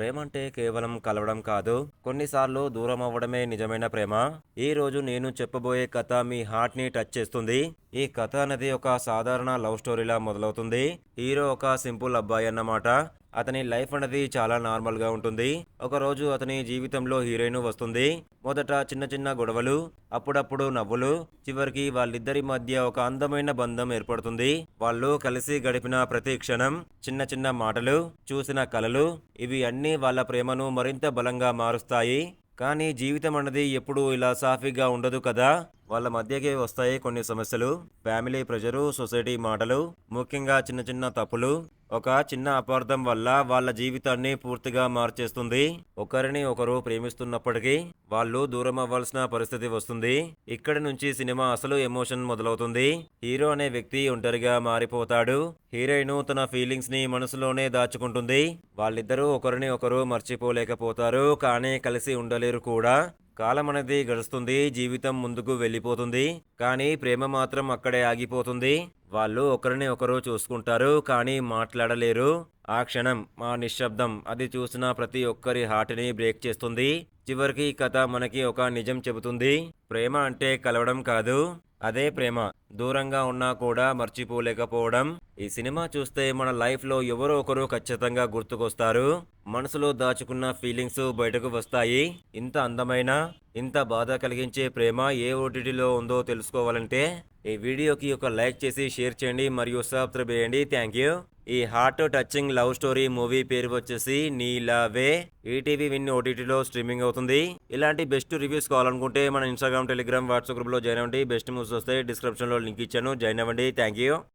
ప్రేమ అంటే కేవలం కలవడం కాదు. కొన్నిసార్లు దూరం అవ్వడమే నిజమైన ప్రేమ. ఈ రోజు నేను చెప్పబోయే కథ మీ హార్ట్‌ని టచ్ చేస్తుంది. ఈ కథ అనేది ఒక సాధారణ లవ్ స్టోరీలా మొదలవుతుంది. హీరో ఒక సింపుల్ అబ్బాయి అన్నమాట. అతని లైఫ్ అనేది చాలా నార్మల్‌గా ఉంటుంది. ఒకరోజు అతని జీవితంలో హీరోయిన్ వస్తుంది. మొదట చిన్న చిన్న గొడవలు, అప్పుడప్పుడు నవ్వులు, చివరికి వాళ్ళిద్దరి మధ్య ఒక అందమైన బంధం ఏర్పడుతుంది. వాళ్ళు కలిసి గడిపిన ప్రతి క్షణం, చిన్న చిన్న మాటలు, చూసిన కలలు ఇవి అన్నీ వాళ్ళ ప్రేమను మరింత బలంగా మారుస్తాయి. కానీ జీవితం అన్నది ఎప్పుడూ ఇలా సాఫీగా ఉండదు కదా! వాళ్ళ మధ్యకే వస్తాయి కొన్ని సమస్యలు. ఫ్యామిలీ ప్రెషరు, సొసైటీ మాటలు, ముఖ్యంగా చిన్న చిన్న తప్పులు. ఒక చిన్న అపార్థం వల్ల వాళ్ళ జీవితాన్ని పూర్తిగా మార్చేస్తుంది. ఒకరిని ఒకరు ప్రేమిస్తున్నప్పటికీ వాళ్ళు దూరం అవ్వాల్సిన పరిస్థితి వస్తుంది. ఇక్కడి నుంచి సినిమా అసలు ఎమోషన్ మొదలవుతుంది. హీరో అనే వ్యక్తి ఒంటరిగా మారిపోతాడు. హీరోయిన్ తన ఫీలింగ్స్ ని మనసులోనే దాచుకుంటుంది. వాళ్ళిద్దరూ ఒకరిని ఒకరు మర్చిపోలేకపోతారు, కానీ కలిసి ఉండలేరు కూడా. కాలం అనేది గడుస్తుంది, జీవితం ముందుకు వెళ్ళిపోతుంది. కానీ ప్రేమ మాత్రం అక్కడే ఆగిపోతుంది. వాళ్ళు ఒకరిని ఒకరు చూసుకుంటారు, కానీ మాట్లాడలేరు. ఆ క్షణం, ఆ నిశ్శబ్దం అది చూసిన ప్రతి ఒక్కరి హార్ట్‌ని బ్రేక్ చేస్తుంది. చివరికి ఈ కథ మనకి ఒక నిజం చెబుతుంది. ప్రేమ అంటే కలవడం కాదు. అదే ప్రేమ. దూరంగా ఉన్నా కూడా మర్చిపోలేకపోవడం. ఈ సినిమా చూస్తే మన లైఫ్‌లో ఎవరో ఒకరు ఖచ్చితంగా గుర్తుకొస్తారు. మనసులో దాచుకున్న ఫీలింగ్స్ బయటకు వస్తాయి. ఇంత అందమైన, ఇంత బాధ కలిగించే ప్రేమ ఏ ఓటీటీలో ఉందో తెలుసుకోవాలంటే ఈ వీడియోకి ఒక లైక్ చేసి షేర్ చేయండి మరియు సబ్స్క్రైబ్ చేయండి. Thank you. ఈ heart touching love story movie పేరు వచ్చేసి నీలవే. ఈటీవీ విన్ ఓటీటీలో స్ట్రీమింగ్ అవుతుంది. ఇలాంటి బెస్ట్ రివ్యూస్ కావాలనుకుంటే మన ఇన్స్టాగ్రామ్, టెలిగ్రామ్, వాట్సాప్ గ్రూప్లో జాయిన్ అవ్వండి. బెస్ట్ మూవ్స్ వస్తాయి. డిస్క్రిప్షన్లో లింక్ ఇచ్చాను, జాయిన్ అవ్వండి. Thank you.